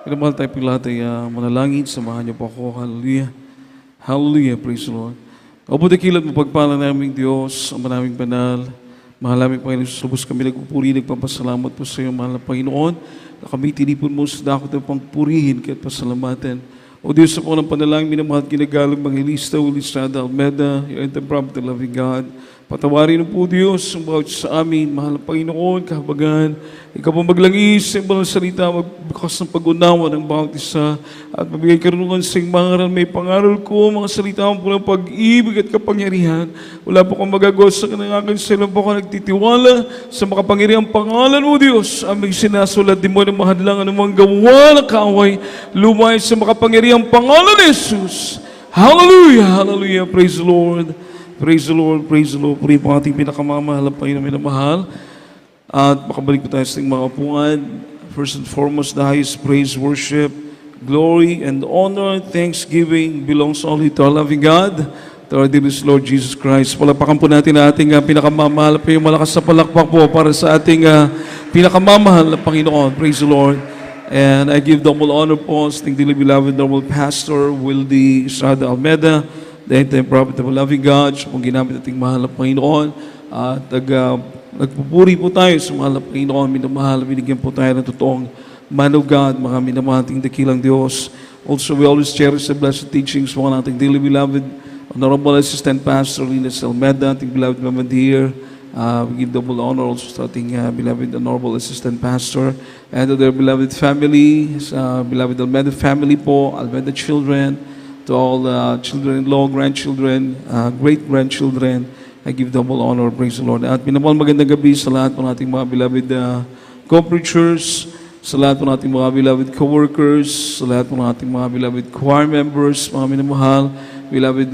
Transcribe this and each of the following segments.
Minamahal tayo pong lahat ay manalangin. Samahan niyo po ako. Hallelujah. Hallelujah. Praise the Lord. O po dakilat mo pagpala naming Diyos, ang manaming banal. Mahal namin Panginoon Jesus, lubos kami nagpupuri, nagpapasalamat po sa iyo, mahal na Panginoon, na kami tinipon mo sa dakot ng pangpurihin kaya't pasalamatan. O Diyos, sa po ng panalangin, minamahal ginagalang mga Elista, Ulisada, Almeda, your interprop, the loving God. Patawarin mo po Diyos ang bawat sa amin, mahal na Panginoon, kahabagan. Ikaw po maglangis sa ibang salita, magbukas ng pag-unawa ng bawat isa, at mabigay karunungan sa iyong mga ngaral. May pangaral ko, mga salita mo po ng pag-ibig at kapangyarihan. Wala po kang magagawa sa kanangakin sa ilang po ka nagtitiwala sa makapangyarihang pangalan mo Diyos. Aming sinasulat din mo ng mahadlang anumang gawa ng kaaway, lumay sa makapangyarihang pangalan ni Jesus. Hallelujah, hallelujah, praise the Lord. Praise the Lord, praise the Lord. Puri po ating pinakamamahal ang Panginoon minamahal. At makabalik po tayo sa ating mga upuan. First and foremost, the highest praise, worship, glory, and honor, thanksgiving belongs only to our loving God, to our dearest Lord Jesus Christ. Palapakan po natin ang ating pinakamamahal po yung malakas na palakpak po para sa ating pinakamamahal na Panginoon. Praise the Lord. And I give double honor po sa ating dearly beloved normal pastor, Wildy Estrada Almeda, the end-time prophet of a loving God, siya pong ginamit ating mahal na Panginoon. At nagpupuri po tayo sa mahal na Panginoon, minamahal, binigyan po tayo ng totoong man of God, mga minamahal ating dakilang Diyos. Also, we always cherish the blessed teachings ng ating dearly beloved Honorable Assistant Pastor Linus Almeda, ating beloved Mama Dear. We give double honor also sa ating beloved Honorable Assistant Pastor and to their beloved family, sa beloved Almeda family po, Almeda children, to all children-in-law, grandchildren, great-grandchildren, I give double honor, praise the Lord. At minamahal magandang gabi sa lahat po nating mga beloved co-preachers, sa lahat po nating mga beloved co-workers, sa lahat po nating mga beloved choir members, mga minamahal, beloved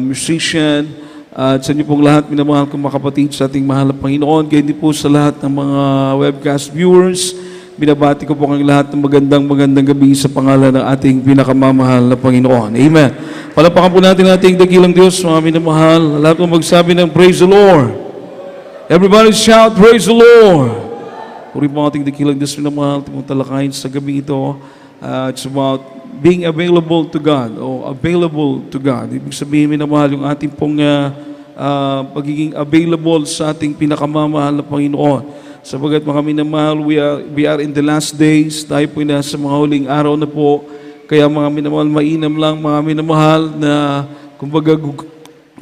musician, at sa inyo pong lahat, minamahal kong mga kapatid sa ating mahal na Panginoon, gayon din po sa lahat ng mga webcast viewers. Binabati ko po kayong lahat ng magandang gabi sa pangalan ng ating pinakamamahal na Panginoon. Amen. Palapakan po natin ating dakilang Diyos, mga minamahal. Lahat po magsabi ng praise the Lord. Everybody shout, praise the Lord. Puri po ating dakilang Diyos, minamahal. Tingong talakayin sa gabi ito. It's about being available to God, o available to God. Ibig sabihin, minamahal, yung ating pong pagiging available sa ating pinakamamahal na Panginoon. Sabagat mga minamahal, we are in the last days. Tayo po nasa mga huling araw na po. Kaya mga minamahal, mainam lang mga minamahal na kumbaga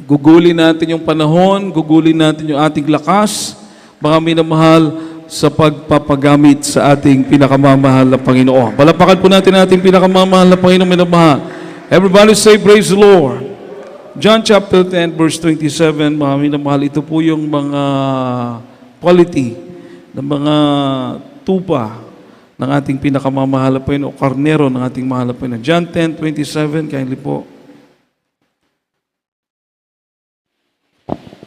gugulin natin yung panahon, gugulin natin yung ating lakas, mga minamahal, sa pagpapagamit sa ating pinakamamahal na Panginoon. Palapakan po natin ating pinakamamahal na Panginoon minamahal. Everybody say praise the Lord. John chapter 10 verse 27, mga minamahal, ito po yung mga quality ng mga tupa ng ating pinakamamahal na Panginoon o karnero ng ating mahal na Panginoon. John 10:27, kindly po.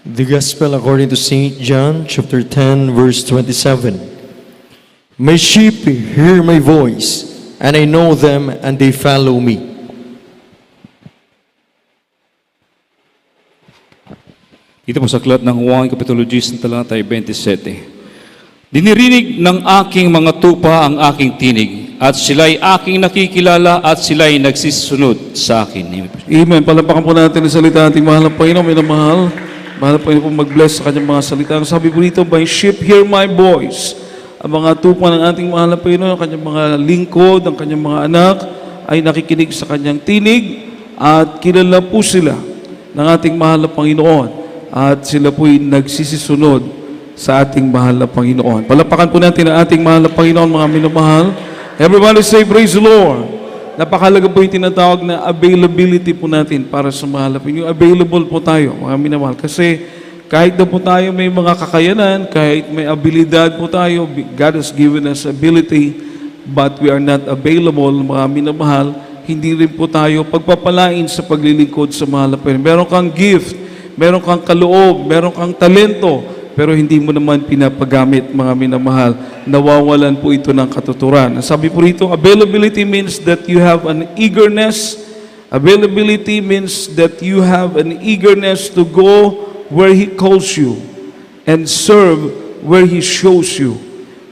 The Gospel according to St. John, chapter 10, verse 27. My sheep hear my voice, and I know them, and they follow me. Ito po sa aklat ng Juan, Kapitulo 10, talata 27. Dinirinig ng aking mga tupa ang aking tinig, at sila'y aking nakikilala at sila'y nagsisunod sa akin. Amen. Palapakan po natin ang salita ating mahal na Panginoon, minamahal. Mahal na Panginoon po mag-bless sa kanyang mga salita. Ang sabi po dito, my sheep hear my voice. Ang mga tupa ng ating mahal na Panginoon, ang kanyang mga lingkod, ang kanyang mga anak, ay nakikinig sa kanyang tinig, at kilala po sila ng ating mahal na Panginoon. At sila po'y nagsisisunod sa ating mahal na Panginoon. Palapakan po natin ang ating mahal na Panginoon, mga minamahal. Everybody say, praise the Lord. Napakalaga po yung tinatawag na availability po natin para sa mahal na Panginoon. Available po tayo, mga minamahal. Kasi kahit na po tayo may mga kakayanan, kahit may abilidad po tayo, God has given us ability, but we are not available, mga minamahal, hindi rin po tayo pagpapalain sa paglilingkod sa mahal na Panginoon. Meron kang gift, meron kang kaloob, meron kang talento, pero hindi mo naman pinapagamit, mga minamahal. Nawawalan po ito ng katuturan. Sabi po rito, availability means that you have an eagerness. Availability means that you have an eagerness to go where He calls you and serve where He shows you.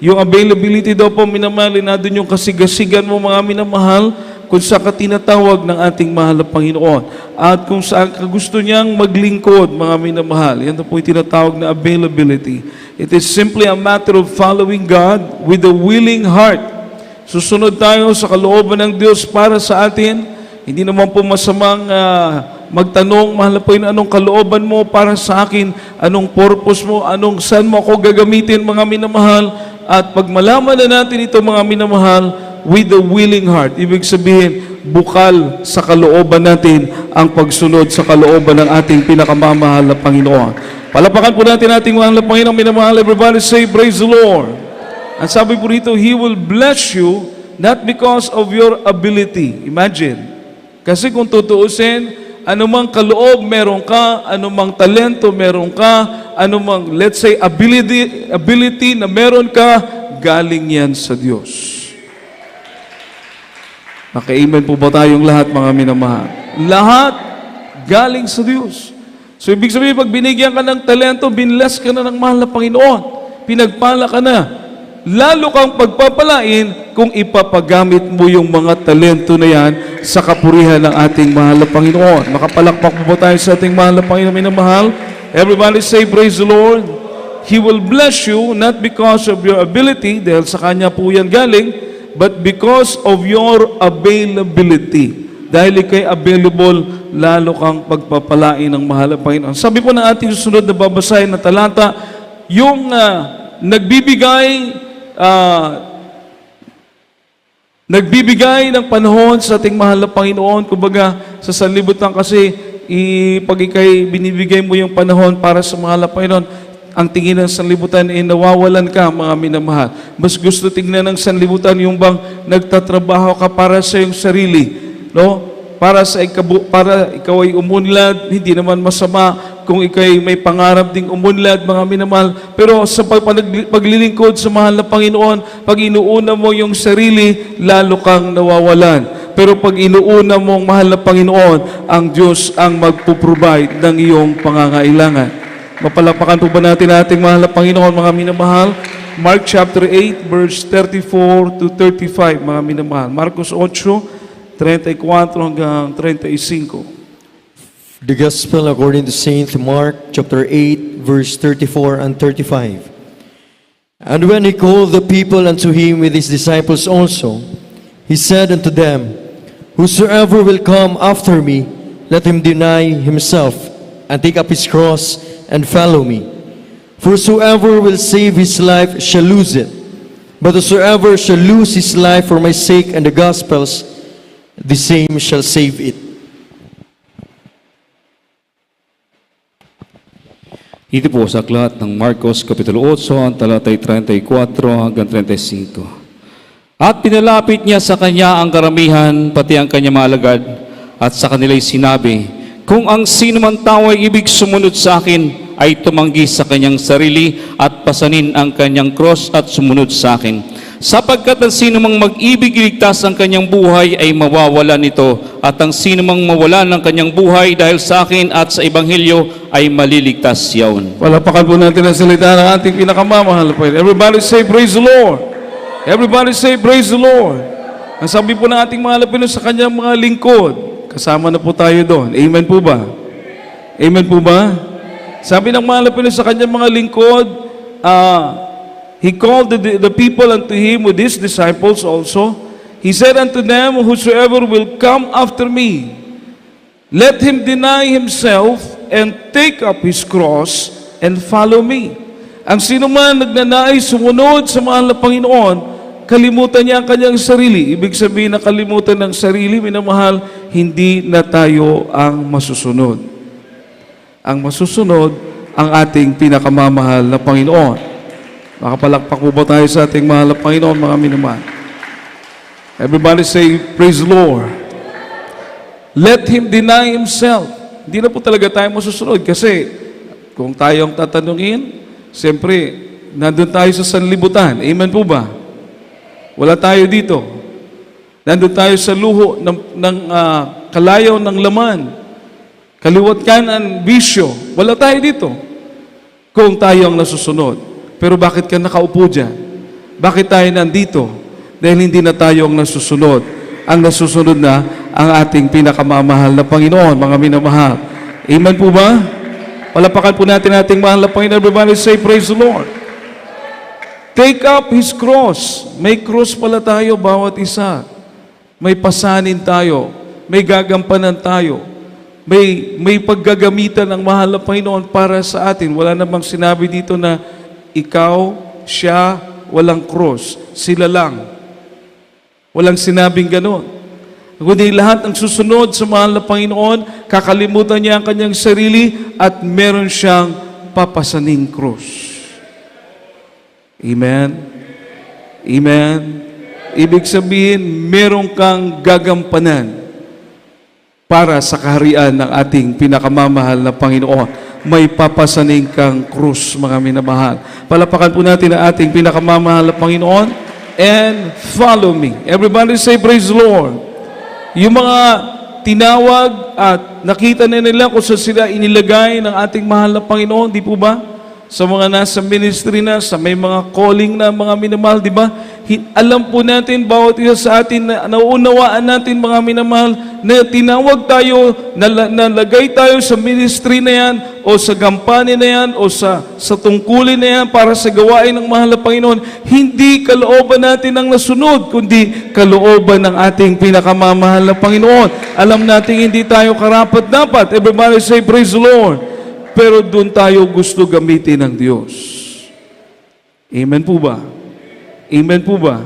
Yung availability daw po, minamahal, nandun yung kasigasigan mo, mga minamahal, kung saan ka tinatawag ng ating mahal na Panginoon. At kung saan ka gusto niyang maglingkod, mga minamahal. Yan po yung tinatawag na availability. It is simply a matter of following God with a willing heart. Susunod tayo sa kalooban ng Diyos para sa atin. Hindi naman po masamang magtanong, mahal na Panginoon, anong kalooban mo para sa akin? Anong purpose mo? Saan mo ako gagamitin, mga minamahal? At pag malaman na natin ito, mga minamahal, with a willing heart, ibig sabihin, bukal sa kalooban natin ang pagsunod sa kalooban ng ating pinakamamahal na Panginoon. Palapakan po natin ating mahal na Panginoon, minamahal. Everybody say, praise the Lord. Ang sabi po rito, He will bless you not because of your ability. Imagine. Kasi kung tutuusin, anumang kaloob meron ka, anumang talento meron ka, anumang, let's say, ability na meron ka, galing yan sa Diyos. Naka-amen po ba tayong lahat, mga minamahal? Lahat galing sa Diyos. So, ibig sabihin, pag binigyan ka ng talento, binless ka na ng mahal na Panginoon. Pinagpala ka na. Lalo kang pagpapalain kung ipapagamit mo yung mga talento na yan sa kapurihan ng ating mahal na Panginoon. Makapalakpak po ba tayo sa ating mahal na Panginoon, minamahal? Everybody say, praise the Lord. He will bless you not because of your ability, dahil sa Kanya po yan galing, but because of your availability. Dahil ikay available, lalo kang pagpapalain ng mahal na Panginoon. Sabi po ng ating susunod na babasahin na talata, yung nagbibigay ng panahon sa ating mahal na Panginoon. Kumbaga, sa sanlibutan kasi, pag ikay binibigay mo yung panahon para sa mahal na Panginoon, ang tingin ng sanlibutan ay nawawalan ka, mga minamahal. Mas gusto tingnan ng sanlibutan yung bang nagtatrabaho ka para sa iyong sarili, no? Para ikaw ay umunlad, hindi naman masama kung ikaw ay may pangarap ding umunlad, mga minamahal. Pero sa paglilingkod sa mahal na Panginoon, pag inuuna mo yung sarili, lalo kang nawawalan. Pero pag inuuna mong mahal na Panginoon, ang Diyos ang magpo-provide ng iyong pangangailangan. Mapalapakan po ba natin ating mahal na Panginoon, mga minamahal? Mark chapter 8, verse 34 to 35, mga minamahal. Marcos 8, 34 hanggang 35. The Gospel according to Saint Mark, chapter 8, verse 34 and 35. And when he called the people unto him with his disciples also, he said unto them, Whosoever will come after me, let him deny himself, and take up his cross, and follow me. For whosoever will save his life shall lose it. But whosoever shall lose his life for my sake and the gospel's, the same shall save it. Ito po sa aklat ng Marcos Kapitulo 8, ang talatay 34 hanggang 35. At pinalapit niya sa kanya ang karamihan, pati ang kanyang mga alagad, at sa kanila'y sinabi, Kung ang sino man tao ay ibig sumunod sa akin, ay tumanggi sa kanyang sarili at pasanin ang kanyang cross at sumunod sa akin. Sapagkat ang sino mang mag-ibig iligtas ang kanyang buhay ay mawawalan nito, at ang sino mang mawalan ng kanyang buhay dahil sa akin at sa Ebanghelyo ay maliligtas yaon. Palapakan po natin ang salita ng ating pinakamamahal na Panginoon. Everybody say, praise the Lord. Everybody say, praise the Lord. Ang sabi po ng ating mahal na Panginoon sa kanyang mga lingkod, kasama na po tayo doon. Amen po ba? Amen po ba? Sabi ng mahal na Panginoon sa kanyang mga lingkod, He called the people unto Him with His disciples also. He said unto them, Whosoever will come after me, let him deny himself and take up his cross and follow me. Ang sino man nagnanais sumunod sa mahal na Panginoon, kalimutan niya ang kanyang sarili. Ibig sabihin na kalimutan ng sarili, minamahal, hindi na tayo ang masusunod. Ang masusunod, ang ating pinakamamahal na Panginoon. Makapalakpak po ba tayo sa ating mahal na Panginoon, mga minamahal? Everybody say, praise the Lord. Let Him deny Himself. Hindi na po talaga tayo masusunod kasi kung tayong tatanungin, siyempre, nandun tayo sa sanlibutan. Amen po ba? Wala tayo dito. Nandun tayo sa luho ng kalayaw ng laman. Kaliwat kanan, bisyo. Wala tayo dito. Kung tayo ang nasusunod. Pero bakit ka nakaupo dyan? Bakit tayo nandito? Dahil hindi na tayo ang nasusunod. Ang nasusunod na ang ating pinakamamahal na Panginoon, mga minamahal. Amen po ba? Palapakan po natin ating mahal na Panginoon. Everybody say, praise the Lord. Take up His cross. May cross pala tayo, bawat isa. May pasanin tayo. May gagampanan tayo. May paggagamitan ng mahal na Panginoon para sa atin. Wala namang sinabi dito na ikaw, siya, walang cross. Sila lang. Walang sinabing ganon. Kundi lahat ng susunod sa mahal na Panginoon, kakalimutan niya ang kanyang sarili at meron siyang papasaning cross. Amen? Amen? Ibig sabihin, meron kang gagampanan para sa kaharian ng ating pinakamamahal na Panginoon. May papasaning kang krus, mga minamahal. Palapakan po natin ang ating pinakamamahal na Panginoon. And follow me. Everybody say, praise the Lord. Yung mga tinawag at nakita na nila kung saan sila inilagay ng ating mahal na Panginoon, di po ba? Sa mga nasa ministry na, sa may mga calling na mga minamahal, di ba? Alam po natin, bawat isa sa atin, na nauunawaan natin mga minamahal, na tinawag tayo, nalagay tayo sa ministry na yan, o sa gampanin na yan, o sa tungkulin na yan, para sa gawain ng mahal na Panginoon. Hindi kalooban natin ang nasunod, kundi kalooban ng ating pinakamamahal na Panginoon. Alam natin hindi tayo karapat-dapat. Everybody say, praise the Lord. Pero doon tayo gusto gamitin ng Diyos. Amen po ba? Amen po ba?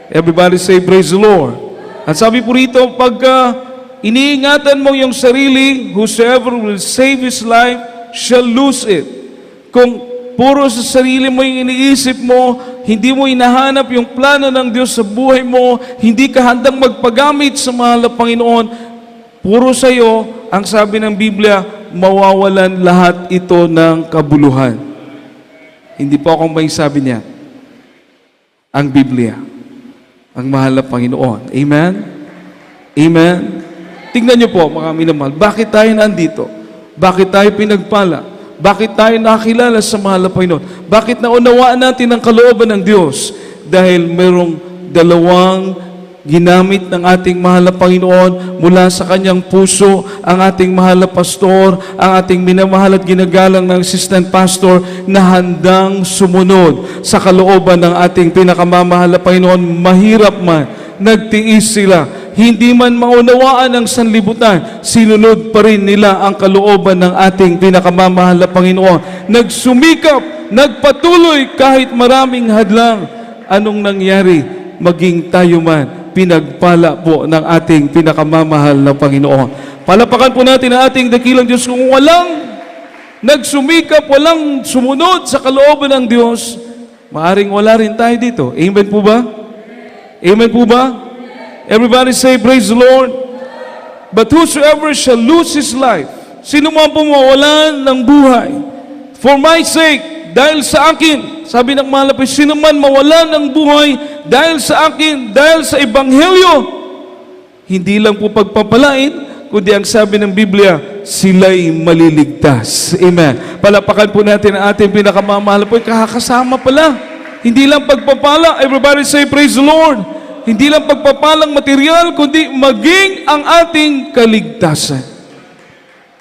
Everybody say, praise the Lord. At sabi po rito, pagka iniingatan mo yung sarili, whosoever will save his life shall lose it. Kung puro sa sarili mo yung iniisip mo, hindi mo hinahanap yung plano ng Diyos sa buhay mo, hindi ka handang magpagamit sa mahal na Panginoon, puro sa iyo, ang sabi ng Biblia, mawawalan lahat ito ng kabuluhan. Hindi po akong may sabi niya. Ang Biblia. Ang mahal na Panginoon. Amen? Amen? Tingnan niyo po, mga minamahal, bakit tayo nandito? Bakit tayo pinagpala? Bakit tayo nakakilala sa mahal na Panginoon? Bakit naunawaan natin ang kalooban ng Diyos? Dahil merong dalawang ginamit ng ating mahal na Panginoon mula sa kanyang puso, ang ating mahal na pastor, ang ating minamahal at ginagalang ng assistant pastor na handang sumunod sa kalooban ng ating pinakamamahal na Panginoon. Mahirap man, nagtiis sila. Hindi man maunawaan ng sanlibutan, sinunod pa rin nila ang kalooban ng ating pinakamamahal na Panginoon. Nagsumikap, nagpatuloy kahit maraming hadlang. Anong nangyari? Maging tayo man, pinagpala po ng ating pinakamamahal na Panginoon. Palapakan po natin ang ating dakilang Diyos. Kung walang nagsumikap, walang sumunod sa kalooban ng Diyos, maaring wala rin tayo dito. Amen po ba? Amen po ba? Everybody say, praise the Lord. But whosoever shall lose his life, sino man po mawalan ng buhay, for my sake, dahil sa akin, sabi ng mahal na Panginoon, sino man mawalan ng buhay dahil sa akin, dahil sa Ebanghelyo, hindi lang po pagpapalain, kundi ang sabi ng Biblia, sila'y maliligtas. Amen. Palapakan po natin ang ating pinakamamahal po, kakasama pala. Hindi lang pagpapala, everybody say praise the Lord. Hindi lang pagpapalang material, kundi maging ang ating kaligtasan.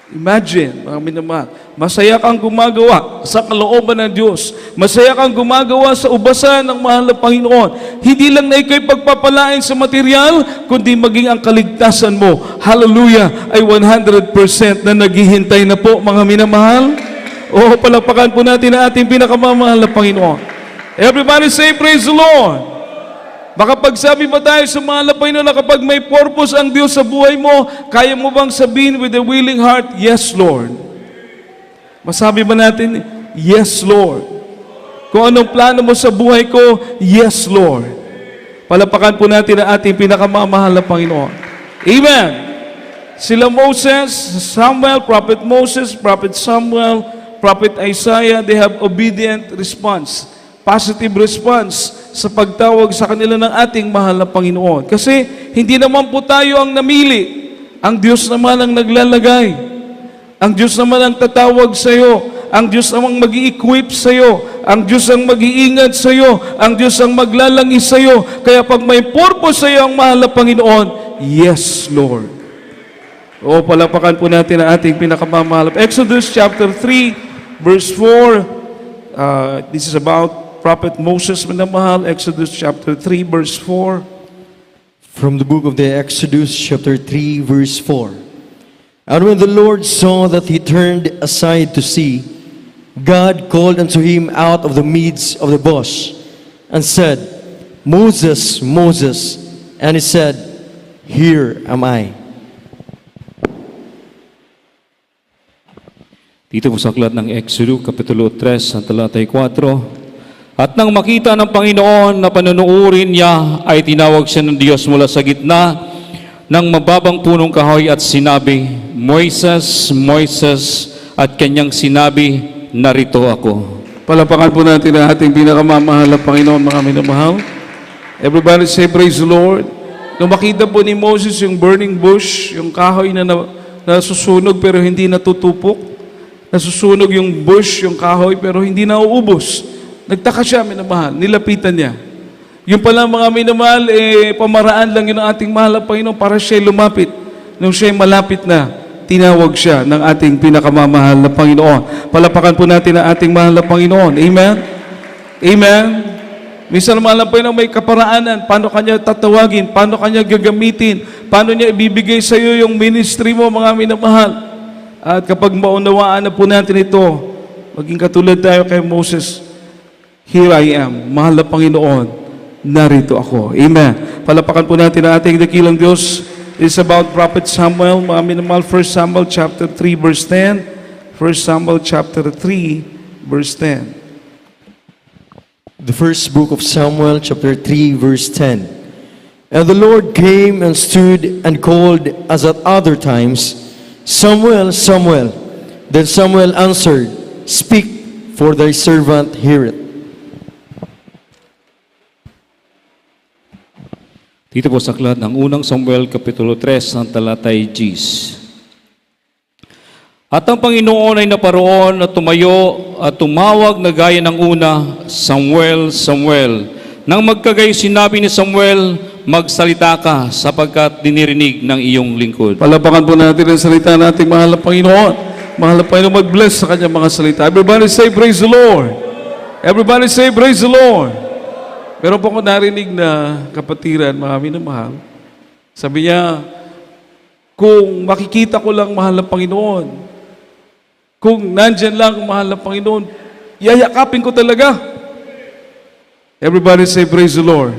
Imagine, mga minamahal, masaya kang gumagawa sa kalooban ng Diyos. Masaya kang gumagawa sa ubasan ng mahal na Panginoon. Hindi lang na ikaw'y pagpapalain sa material, kundi maging ang kaligtasan mo, hallelujah, ay 100% na naghihintay na po, mga minamahal. O, palapakan po natin ang ating pinakamamahal na Panginoon. Everybody say, praise the Lord. Baka pagsabi ba tayo sa mahal na Panginoon na kapag may purpose ang Diyos sa buhay mo, kaya mo bang sabihin with a willing heart, yes, Lord? Masabi ba natin, yes, Lord? Kung anong plano mo sa buhay ko, yes, Lord. Palapakan po natin ang ating pinakamamahal na Panginoon. Amen. Sila Moses, Samuel, Prophet Moses, Prophet Samuel, Prophet Isaiah, they have obedient response. Positive response sa pagtawag sa kanila ng ating mahal na Panginoon. Kasi hindi naman po tayo ang namili. Ang Diyos naman ang naglalagay. Ang Diyos naman ang tatawag sa iyo. Ang Diyos naman mag-i-equip sa iyo. Ang Diyos ang mag-iingat sa iyo. Ang Diyos ang maglalangis sa iyo. Kaya pag may purpose sa iyo ang mahal na Panginoon, yes, Lord. O, palapakan po natin ang ating pinakamamahal. Exodus chapter 3, verse 4. This is about Prophet Moses, minamahal. Exodus chapter 3, verse 4. From the book of the Exodus, chapter 3, verse 4. And when the Lord saw that he turned aside to see, God called unto him out of the midst of the bush, and said, Moses, Moses. And he said, Here am I. Dito po sa aklat ng Exodus, Kapitulo 3, ang talatay 4. At nang makita ng Panginoon na panunuurin niya, ay tinawag siya ng Diyos mula sa gitna ng mababang punong kahoy at sinabi, Moises, Moises, at kanyang sinabi, narito ako. Palapakan po natin ang ating pinakamamahal na Panginoon, mga minamahal. Everybody say, praise the Lord. Nung makita po ni Moses yung burning bush, yung kahoy na nasusunog pero hindi natutupok, nasusunog yung bush, yung kahoy pero hindi nauubos. Nagtaka siya, minamahal, nilapitan niya. Yung pala mga minamahal, pamaraan lang yun ng ating mahal na Panginoon para siya lumapit. Nung siya malapit na, tinawag siya ng ating pinakamamahal na Panginoon. Palapakan po natin ang ating mahal na Panginoon. Amen? Amen? Minsan mahal na Panginoon may kaparaanan. Paano kanya tatawagin? Paano kanya gagamitin? Paano niya ibibigay sa iyo yung ministry mo, mga minamahal? At kapag maunawaan na po natin ito, maging katulad tayo kay Moses, here I am, mahal na Panginoon, narito ako. Amen. Palapakan po natin ang ating dakilang Diyos. It's about Prophet Samuel, mga minamahal, 1 Samuel chapter 3, verse 10. 1 Samuel chapter 3, verse 10. The first book of Samuel, chapter 3, verse 10. And the Lord came and stood and called as at other times, Samuel, Samuel. Then Samuel answered, Speak, for thy servant heareth. Dito po sa aklat ng unang Samuel, Kapitulo 3, ang talatay Gs. At ang Panginoon ay naparoon at tumayo at tumawag na gaya ng una, Samuel, Samuel. Nang magkagayo sinabi ni Samuel, magsalita ka sapagkat dinirinig ng iyong lingkod. Palapakan po natin ang salita nating mahal na Panginoon. Mahal na Panginoon, mag-bless sa kanyang mga salita. Everybody say, praise the Lord. Everybody say, praise the Lord. Meron po ako narinig na kapatiran, mga minamahal. Sabi niya, kung makikita ko lang mahal na Panginoon, kung nandyan lang mahal na Panginoon, yayakapin ko talaga. Everybody say, praise the Lord.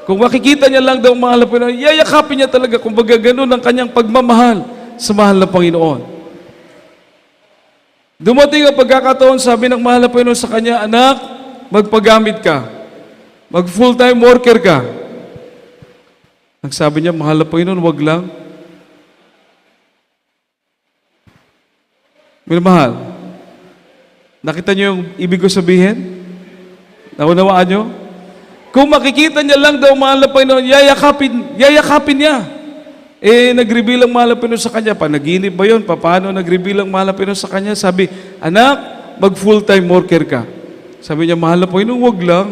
Kung makikita niya lang daw mahal na Panginoon, yayakapin niya talaga. Kung baga ganun ang kanyang pagmamahal sa mahal na Panginoon. Dumating ang pagkakataon, sabi ng mahal na Panginoon sa kanya, anak, magpagamit ka. Mag full-time worker ka. Ang sabi niya, mahal na Panginoon, wag lang. Minamahal, nakita niyo yung ibig ko sabihin? Naunawaan niyo? Kung makikita niya lang daw mahal na Panginoon, yayakapin niya. Nag-reveal ang mahal na Panginoon sa kanya. Panaginip ba yun? Paano nag-reveal ang mahal na Panginoon sa kanya? Sabi, anak, mag full-time worker ka. Sabi niya, mahal na Panginoon, wag lang.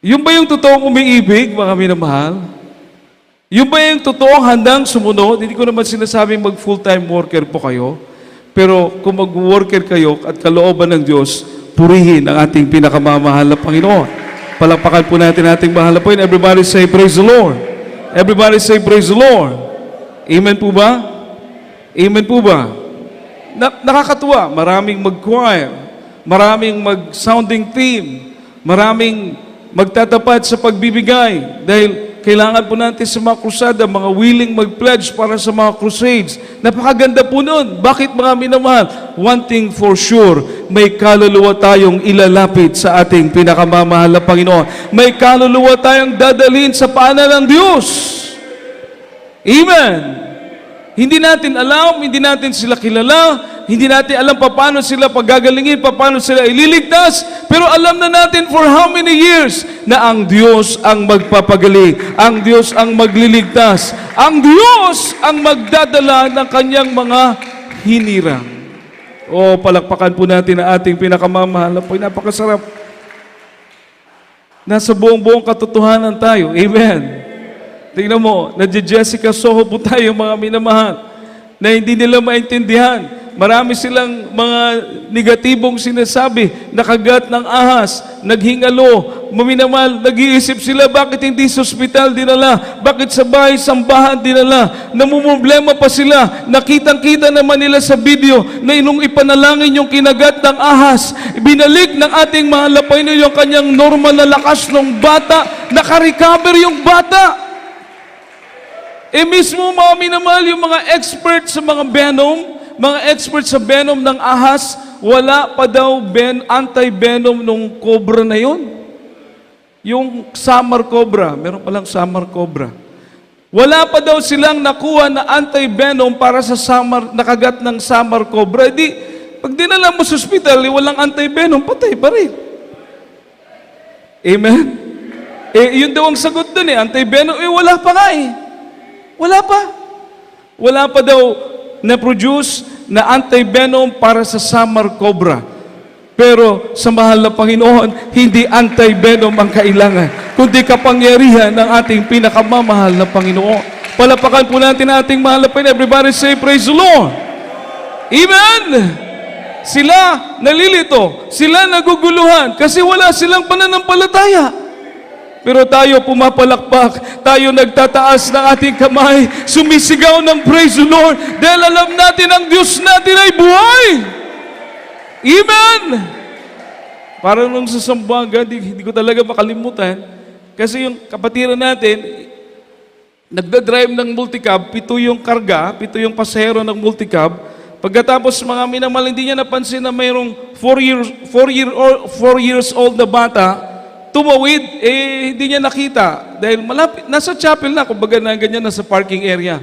Yung ba yung totoong umiibig, mga minamahal? Yung ba yung totoong handang sumunod? Hindi ko naman sinasabing mag full-time worker po kayo. Pero kung mag-worker kayo at kalooban ng Diyos, purihin ang ating pinakamamahal na Panginoon. Palakpakan po natin ating mahal na Panginoon. Everybody say, praise the Lord. Everybody say, praise the Lord. Amen po ba? Amen po ba? Nakakatuwa. Maraming mag-choir. Maraming mag-sounding team. Maraming magtatapat sa pagbibigay dahil kailangan po natin sa mga krusada, mga willing mag-pledge para sa mga crusades. Napakaganda po nun. Bakit mga minamahal? One thing for sure, may kaluluwa tayong ilalapit sa ating pinakamamahal na Panginoon. May kaluluwa tayong dadalhin sa paanan ng Diyos. Amen. Hindi natin alam, hindi natin sila kilala, hindi natin alam paano sila pagagalingin, paano sila ililigtas, pero alam na natin for how many years na ang Diyos ang magpapagaling, ang Diyos ang magliligtas, ang Diyos ang magdadala ng kanyang mga hinirang. O palakpakan po natin ang ating pinakamamahal na po. Napakasarap. Nasa buong katotohanan tayo. Amen. Tingnan mo, Jessica Soho po tayo mga minamahal na hindi nila maintindihan. Marami silang mga negatibong sinasabi, nakagat ng ahas, naghingalo, maminamal, nag-iisip sila, bakit hindi sa ospital dinala, bakit sa bahay, sambahan dinala, namumblema pa sila, nakitang-kita naman nila sa video na inong ipanalangin yung kinagat ng ahas, binalik ng ating mahal na Panginoon yung kanyang normal na lakas ng bata, nakarecover yung bata. Mismo mga minamahal, yung mga expert sa mga venom, mga expert sa venom ng ahas, wala pa daw anti-venom nung cobra na yon. Yung summer cobra, meron palang summer cobra. Wala pa daw silang nakuha na anti-venom para sa nakagat ng summer cobra. Di, pag dinala mo sa hospital, walang anti-venom, patay pa rin. Amen? Yun daw ang sagot dun anti-venom, wala pa nga Wala pa. Wala pa daw na-produce na anti-venom para sa summer cobra. Pero sa mahal na Panginoon, hindi anti-venom ang kailangan, kundi kapangyarihan ng ating pinakamamahal na Panginoon. Palapakan po natin ang ating mahal na Panginoon. Everybody say, praise the Lord. Amen. Sila nalilito, sila naguguluhan kasi wala silang pananampalataya. Pero tayo pumapalakpak, tayo nagtataas ng ating kamay, sumisigaw ng praise the Lord, dahil alam natin ang Diyos natin ay buhay. Amen! Parang nung sa Sambuanga, hindi ko talaga makalimutan, kasi yung kapatiran natin, nagdadrive ng multicab, 7 yung karga, 7 yung pasahero ng multicab. Pagkatapos mga minamahal, hindi niya napansin na mayroong 4 years old na bata, tumawid, hindi niya nakita. Dahil malapit, nasa chapel na, kumbaga na ganyan, nasa parking area.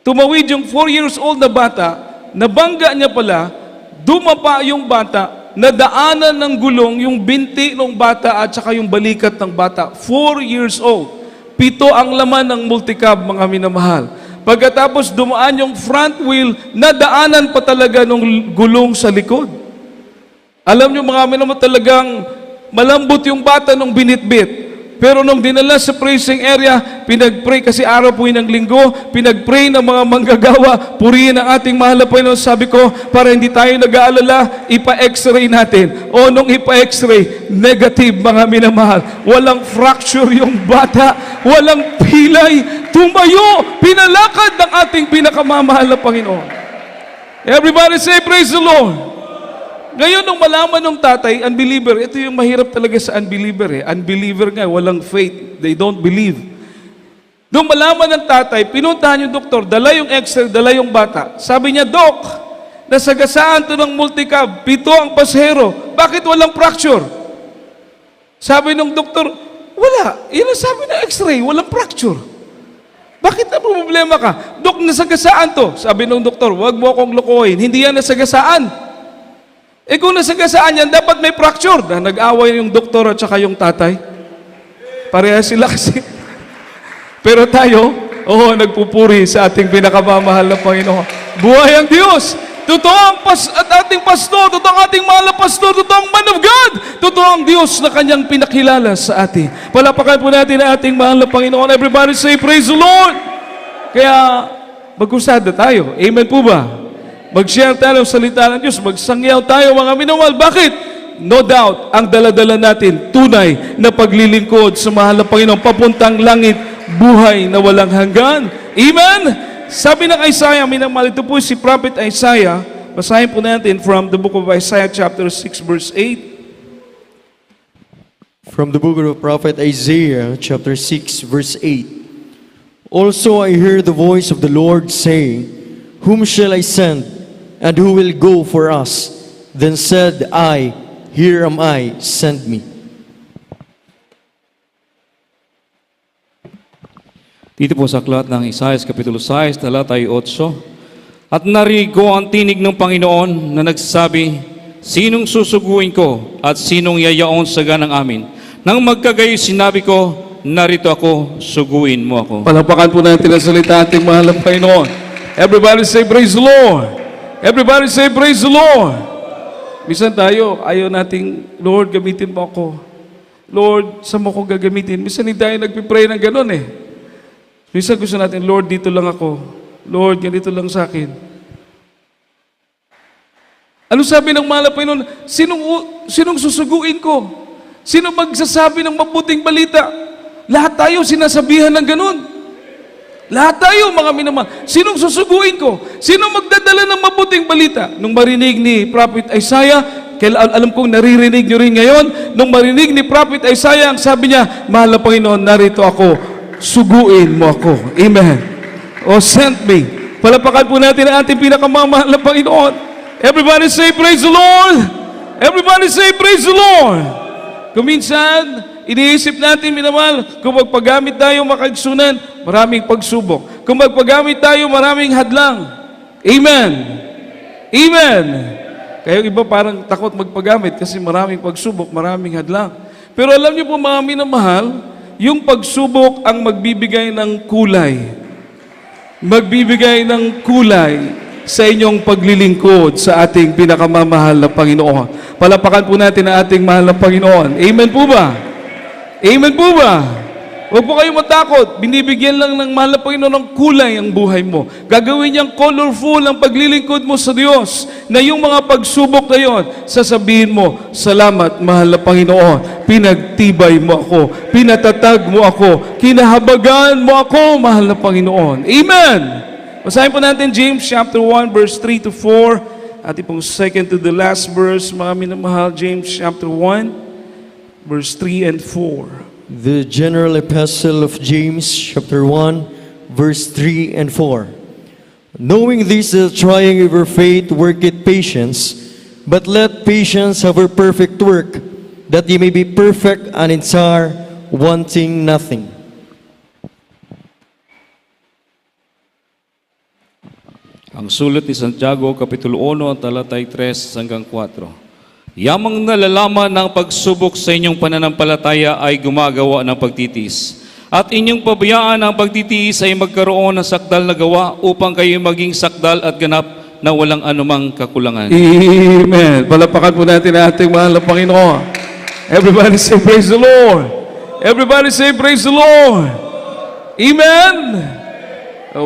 Tumawid yung 4 years old na bata, nabangga niya pala, dumapa yung bata, nadaanan ng gulong yung binti ng bata at saka yung balikat ng bata. 4 years old. 7 ang laman ng multicab, mga minamahal. Pagkatapos dumaan yung front wheel, nadaanan pa talaga ng gulong sa likod. Alam niyo mga minamahal, talagang malambot yung bata nung binitbit. Pero nung dinala sa praising area, pinag-pray, kasi araw po yun ng linggo, pinag-pray ng mga manggagawa, purihin ang ating mahal na Panginoon. Sabi ko, para hindi tayo nag-aalala, ipa-x-ray natin. O nung ipa-x-ray, negative, mga minamahal. Walang fracture yung bata, walang pilay, tumayo, pinalakad ng ating pinakamamahal na Panginoon. Everybody say, praise the Lord. Ngayon, nung malaman ng tatay, unbeliever, ito yung mahirap talaga sa unbeliever. Unbeliever nga, walang faith. They don't believe. Nung malaman ng tatay, pinuntahan yung doktor, dala yung x-ray, dala yung bata. Sabi niya, Dok, nasagasaan to ng multicab, 7 ang pasahero. Bakit walang fracture? Sabi ng doktor, wala. Yan ang sabi ng x-ray, walang fracture. Bakit na problema ka? Dok, nasagasaan to. Sabi ng doktor, wag mo akong lokohin. Hindi yan nasagasaan. Kung nasagasaan yan, dapat may fracture. Nag-away yung doktor at saka yung tatay. Pareha sila kasi. Pero tayo, nagpupuri sa ating pinakamamahal na Panginoon. Buhay ang Diyos! Totoo ang ating pastor, totoo ang ating mahal na pastor, totoo ang man of God, totoo ang Diyos na kanyang pinakilala sa atin. Palapakan po natin ang ating mahal na Panginoon. Everybody say, praise the Lord! Kaya, mag-usada tayo. Amen po ba? Mag-share tayo ng salita ng Diyos, magsangyaw tayo mga minamahal. Bakit? No doubt, ang daladala natin, tunay na paglilingkod sa mahal na Panginoon, papuntang langit, buhay na walang hanggan. Amen? Sabi ng Isaiah, minamahal, ito po si Prophet Isaiah. Basahin po natin from the book of Isaiah chapter 6 verse 8. From the book of Prophet Isaiah, chapter 6, verse 8. Also I hear the voice of the Lord saying, Whom shall I send? And who will go for us? Then said I, Here am I, send me. Dito po sa aklat ng Isaiah, Kapitulo 6, talata 8. At narinig ko ang tinig ng Panginoon na nagsasabi, Sinong susuguin ko at sinong yayaon sa ganang amin? Nang magkagayo sinabi ko, narito ako, suguin mo ako. Palapakan po natin ang salita ating mahal na Panginoon. Everybody say, praise the Lord. Everybody say, praise the Lord. Minsan tayo, ayaw nating, Lord, gamitin mo ako. Lord, saan mo ako gagamitin? Minsan hindi tayo nagpipray ng ganun eh. Minsan gusto natin, Lord, dito lang ako. Lord, ganito lang sa akin. Ano sabi ng mahal na Panginoon? Sinong susuguin ko? Sino magsasabi ng mabuting balita? Lahat tayo sinasabihan ng ganun. Lahat tayo, mga minamahal. Sinong susuguin ko? Sinong magdadala ng mabuting balita? Nung marinig ni Prophet Isaiah, alam kong naririnig nyo rin ngayon, nung marinig ni Prophet Isaiah, ang sabi niya, mahal na Panginoon, narito ako, suguin mo ako. Amen. O send me. Palapakan po natin ang ating pinakamamahal na Panginoon. Everybody say, praise the Lord. Everybody say, praise the Lord. Kuminsan, iniisip natin, minamahal, kung magpagamit tayo makagsunan, maraming pagsubok. Kung magpagamit tayo, maraming hadlang. Amen. Amen. Kaya yung iba parang takot magpagamit kasi maraming pagsubok, maraming hadlang. Pero alam niyo po, mga minamahal, yung pagsubok ang magbibigay ng kulay. Magbibigay ng kulay sa inyong paglilingkod sa ating pinakamamahal na Panginoon. Palapakan po natin ang ating mahal na Panginoon. Amen po ba? Amen po ba? Huwag po kayong matakot. Binibigyan lang ng mahal na Panginoon ng kulay ang buhay mo. Gagawin niyang colorful ang paglilingkod mo sa Diyos na yung mga pagsubok na yun, sasabihin mo, salamat mahal na Panginoon. Pinagtibay mo ako. Pinatatag mo ako. Kinahabagan mo ako, mahal na Panginoon. Amen! Basahin po natin James chapter 1 verse 3 to 4. At pong second to the last verse, mga minamahal, James chapter 1 verse 3 and 4. The general epistle of James, chapter 1, verse 3 and 4. Knowing this, the trying of your faith worketh patience, but let patience have her perfect work, that ye may be perfect and entire, wanting nothing. Ang sulat ni Santiago, Kapitulo 1, talatay 3 hanggang 4. Yamang nalalaman ng pagsubok sa inyong pananampalataya ay gumagawa ng pagtitiis. At inyong pabayaan ang pagtitiis ay magkaroon ng sakdal na gawa upang kayo maging sakdal at ganap na walang anumang kakulangan. Amen. Palapakan po natin ang ating mahal na Panginoon. Everybody say praise the Lord. Everybody say praise the Lord. Amen.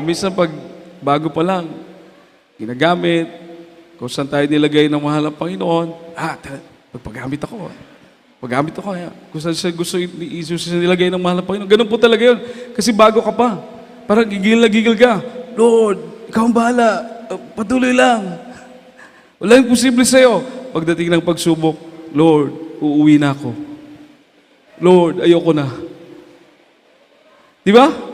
Minsan pag bago pa lang, ginagamit, kung saan tayo nilagay ng mahal ng Panginoon, magpagamit ako. Paggamit ako. Kung saan siya gusto nilagay ng mahal ng Panginoon. Ganun po talaga yun. Kasi bago ka pa. Parang gigil na gigil ka. Lord, ikaw ang bahala. Patuloy lang. Walang imposible sa'yo. Pagdating ng pagsubok, Lord, uuwi na ako. Lord, ayoko na. Di ba?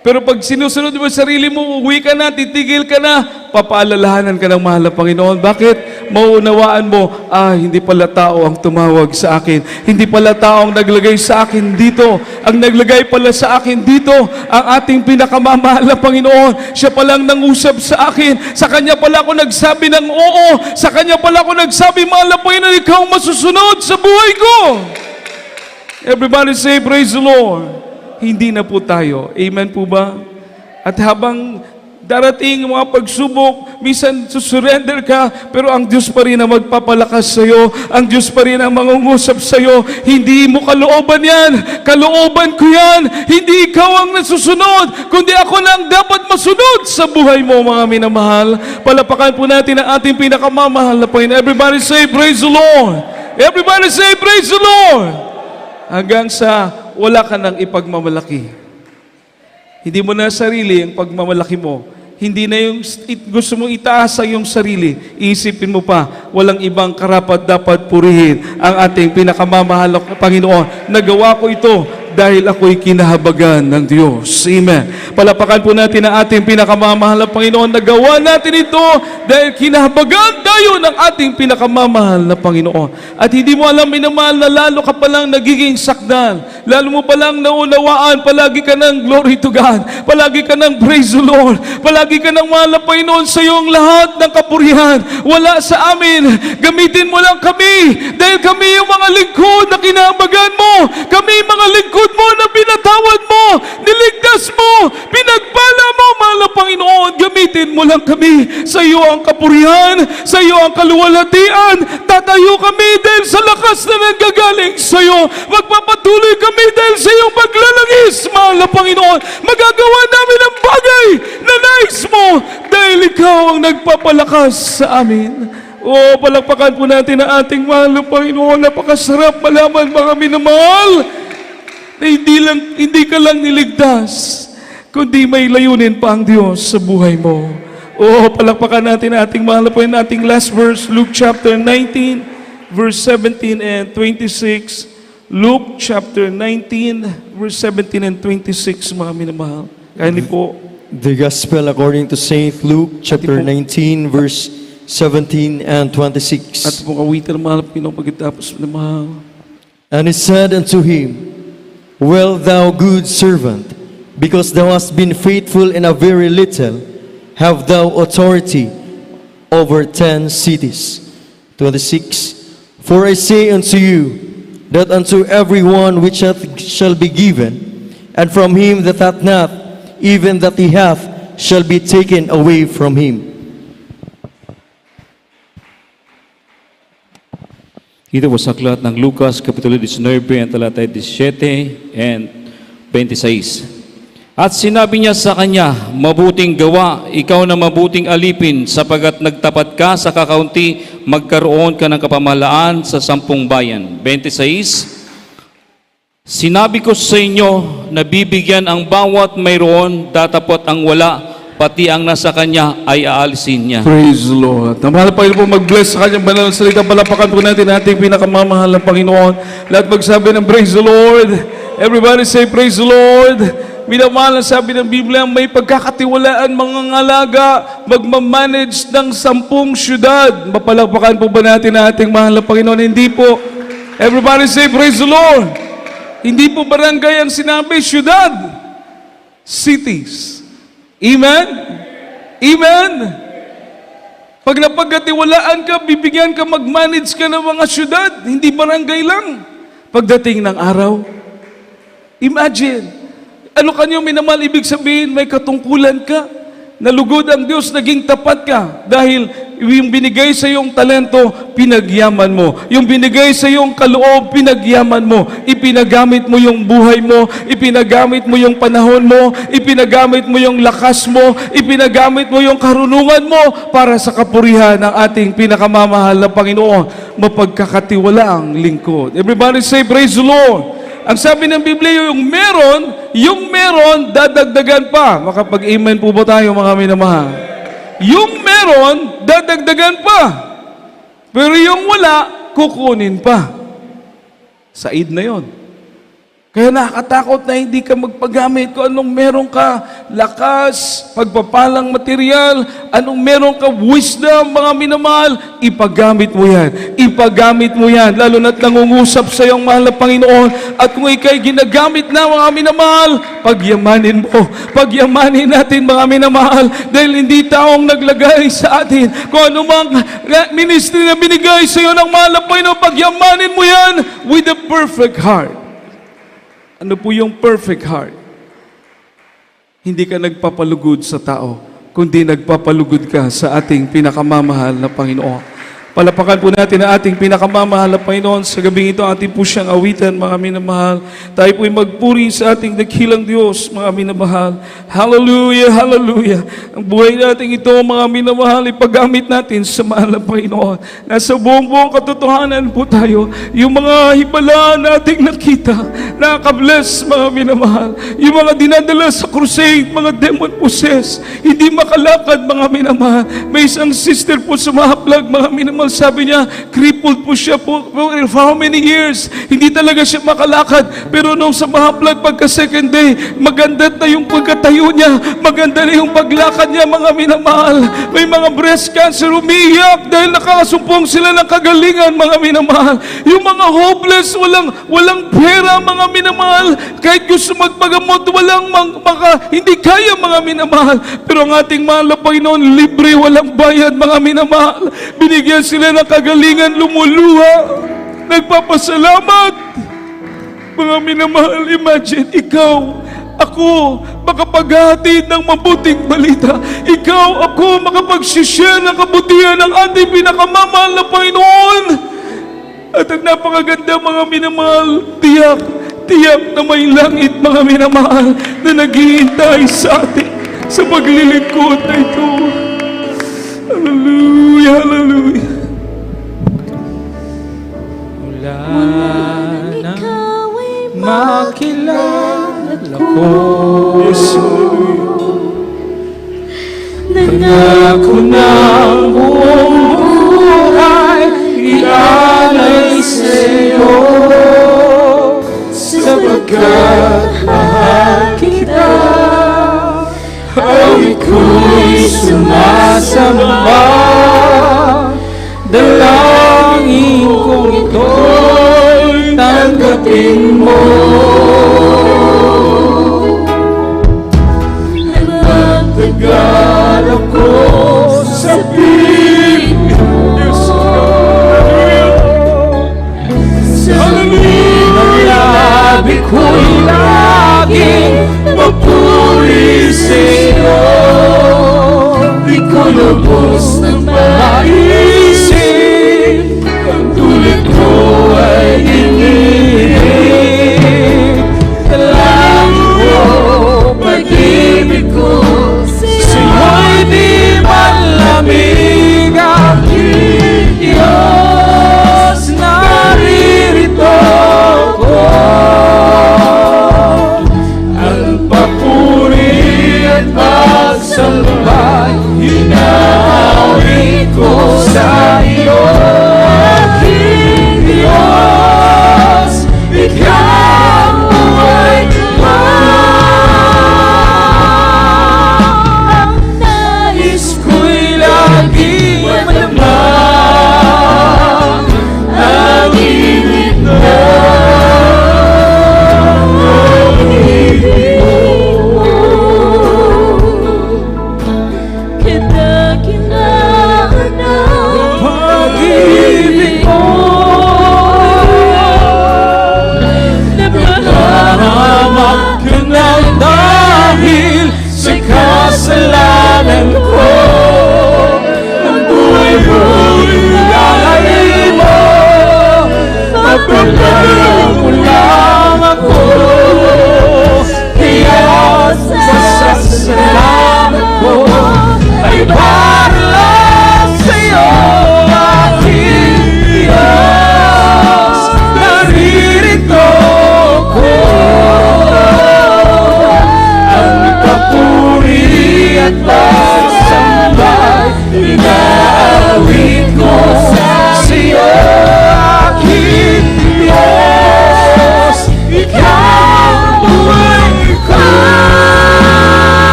Pero pag sinusunod mo sarili mo, uwi ka na, titigil ka na, papaalalahanan ka ng mahal na Panginoon. Bakit? Maunawaan mo, hindi pala tao ang tumawag sa akin. Hindi pala tao ang naglagay sa akin dito. Ang naglagay pala sa akin dito, ang ating pinakamamahal na Panginoon. Siya palang nangusap sa akin. Sa Kanya pala ako nagsabi ng oo. Sa Kanya pala ako nagsabi, mahal na Panginoon, ikaw ang masusunod sa buhay ko. Everybody say, praise the Lord. Hindi na po tayo. Amen po ba? At habang darating ang mga pagsubok, minsan susurrender ka, pero ang Diyos pa rin ang magpapalakas sa iyo. Ang Diyos pa rin ang mangungusap sa iyo. Hindi mo kalooban yan. Kalooban ko yan. Hindi ikaw ang nasusunod, kundi ako lang dapat masunod sa buhay mo, mga minamahal. Palapakan po natin ang ating pinakamamahal na Panginoon. Everybody say, praise the Lord. Everybody say, praise the Lord. Hanggang sa wala ka nang ipagmamalaki. Hindi mo na sarili ang pagmamalaki mo. Hindi na yung gusto mong itaas ang iyong sarili. Iisipin mo pa, walang ibang karapat dapat purihin ang ating pinakamamahal na Panginoon. Nagawa ko ito dahil ako'y kinahabagan ng Diyos. Amen. Palapakan po natin ang ating pinakamamahal na Panginoon. Nagawa natin ito dahil kinahabagan tayo ng ating pinakamamahal na Panginoon. At hindi mo alam, minamahal, na lalo ka palang nagiging sakdal. Lalo mo palang naunawaan, palagi ka ng glory to God. Palagi ka ng praise the Lord. Palagi ka ng mahal na Panginoon sa iyong lahat ng kapurihan. Wala sa amin. Gamitin mo lang kami dahil kami yung mga lingkod na kinahabagan mo. Kami mga lingkod mo na pinatawad mo, niligtas mo, pinagpala mo, mahal na Panginoon. Gamitin mo lang kami Sa iyo ang kapurihan, sa iyo ang kaluwalhatian. Tatayo kami dahil sa lakas na nanggagaling sa iyo. Magpapatuloy kami dahil sa iyong paglalangis, mahal na Panginoon. Magagawa namin ang bagay na nais mo dahil ikaw ang nagpapalakas sa amin. Palakpakan po natin ang ating mahal na Panginoon. Napakasarap malaman, mga minamahal, na hindi ka lang niligtas, kundi may layunin pa ang Diyos sa buhay mo. Palakpakan natin ang ating mahal na Panginoon. Ating last verse, Luke chapter 19, verse 17 and 26. Luke chapter 19, verse 17 and 26, mga minamahal. Kaya po. The Gospel according to Saint Luke, chapter 19, verse 17 and 26. At po kawitan ng mahal na Panginoon pagkatapos na mahal. And he said unto him, Well, thou good servant, because thou hast been faithful in a very little, have thou authority over 10 cities. 26. For I say unto you, that unto every one which hath shall be given, and from him that hath not, even that he hath shall be taken away from him. Ito po sa aklat ng Lucas, Kapitulo 19, ang talatay 17 and 26. At sinabi niya sa kanya, Mabuting gawa, ikaw na mabuting alipin, sapagat nagtapat ka sa kakaunti, magkaroon ka ng kapamahalaan sa 10 bayan. 26. Sinabi ko sa inyo na bibigyan ang bawat mayroon, datapot ang wala, pati ang nasa kanya ay aalisin niya. Praise the Lord. Ang mahal na Panginoon po mag-bless sa kanyang banal na salita. Palapakan po natin ating pinakamamahal na Panginoon. Lahat magsabi ng praise the Lord. Everybody say praise the Lord. Minamahal na sabi ng Biblia, may pagkakatiwalaan mga ngalaga, magmamanage ng 10 syudad. Mapalakpakan po ba natin ating mahal na Panginoon? Hindi po. Everybody say praise the Lord. Hindi po barangay ang sinabi, syudad. Cities. Amen? Amen? Pag napagkatiwalaan ka, bibigyan ka, mag-manage ka ng mga syudad, hindi barangay lang. Pagdating ng araw, imagine, ano kanyo minamahal, ibig sabihin, may katungkulan ka, nalugod ang Diyos, naging tapat ka, dahil yung binigay sa iyong talento, pinagyaman mo. Yung binigay sa iyong kaloob, pinagyaman mo. Ipinagamit mo yung buhay mo, ipinagamit mo yung panahon mo, ipinagamit mo yung lakas mo, ipinagamit mo yung karunungan mo para sa kapurihan ng ating pinakamamahal na Panginoon. Mapagkakatiwalaang lingkod. Everybody say, praise the Lord. Ang sabi ng Biblia, yung meron, dadagdagan pa. Makapag-amen po ba tayo, mga minamahal? Yung meron, dadagdagan pa. Pero yung wala, kukunin pa. Said na yon. Kaya nakakatakot na hindi ka magpagamit kung anong meron ka, lakas, pagpapalang material, anong meron ka, wisdom, mga minamahal, ipagamit mo yan. Ipagamit mo yan, lalo na't nangungusap sa iyong mahal na Panginoon. At kung ikay ginagamit na, mga minamahal, pagyamanin mo. Pagyamanin natin, mga minamahal, dahil hindi taong naglagay sa atin. Kung anumang ministry na binigay sa iyo ng mahal na Panginoon, pagyamanin mo yan with a perfect heart. Ano po yung perfect heart? Hindi ka nagpapalugod sa tao, kundi nagpapalugod ka sa ating pinakamamahal na Panginoon. Palapakan po natin ang ating pinakamamahal na Panginoon. Sa gabing ito, ating po siyang awitan, mga minamahal. Tayo po'y magpuri sa ating dakilang Diyos, mga minamahal. Hallelujah, hallelujah. Ang buhay natin ito, mga minamahal, ipagamit natin sa mahal na Panginoon. Nasa buong katotohanan po tayo. Yung mga hibala nating nakita, nakaka-bless, mga minamahal. Yung mga dinadala sa crusade, mga demon possessed, hindi makalakad, mga minamahal. May isang sister po sumahaplag, mga minamahal. Sabi niya, crippled po siya for how many years? Hindi talaga siya makalakad. Pero nung sa mahaplag pagka second day, maganda na yung pagkatayo niya, maganda na yung paglakad niya, mga minamahal. May mga breast cancer, umiiyak dahil nakakasumpong sila ng kagalingan, mga minamahal. Yung mga hopeless, walang pera, mga minamahal. Kahit gusto magpagamot, hindi kaya, mga minamahal. Pero ang ating mahal na Panginoon, libre, walang bayad, mga minamahal. Binigyan sila ng kagalingan, lumuluha, nagpapasalamat. Mga minamahal, imagine, ikaw ako makapaghatid ng mabuting balita. Ikaw ako makapag-share ng kabutihan ng ating pinakamamahal na Panginoon. At ang napakaganda mga minamahal, tiyak na may langit mga minamahal na naghihintay sa atin sa paglilingkod na ito. Hallelujah, hallelujah. Mula nang makilala ko, Yes, hallelujah. nangako ng buong buhay, ialay sa'yo, sapagkat mahal kita. Ay ko'y sumasamba, dalangin kong ito'y tanggapin mo. Nagtagal ako sa piling sa ng labi ko'y laging papuri sa'yo. Di ko lubos na maisip, ang tulad ko ay inilig. Dalangin ko, pag-ibig ko, sa'yo'y di malamig. Aking Diyos, naririto ko. Ang papuri at pagsambay, hinahawi ko sa iyo. Aking Diyos, ikaw ay Ang nais ko'y laging malamang ang ibig mo. Pag-ibig mo, napahamak ka ng dahil sa kasalanan ko. Ang buhay mo'y lalay mo, mapalayo mo lang ako. Kaya pasasalamat ko ay para lang sa'yo. Aking Diyos, naririto ko. Ang papuri at pagsambay, inaawit ko sa'yo. Aking Diyos,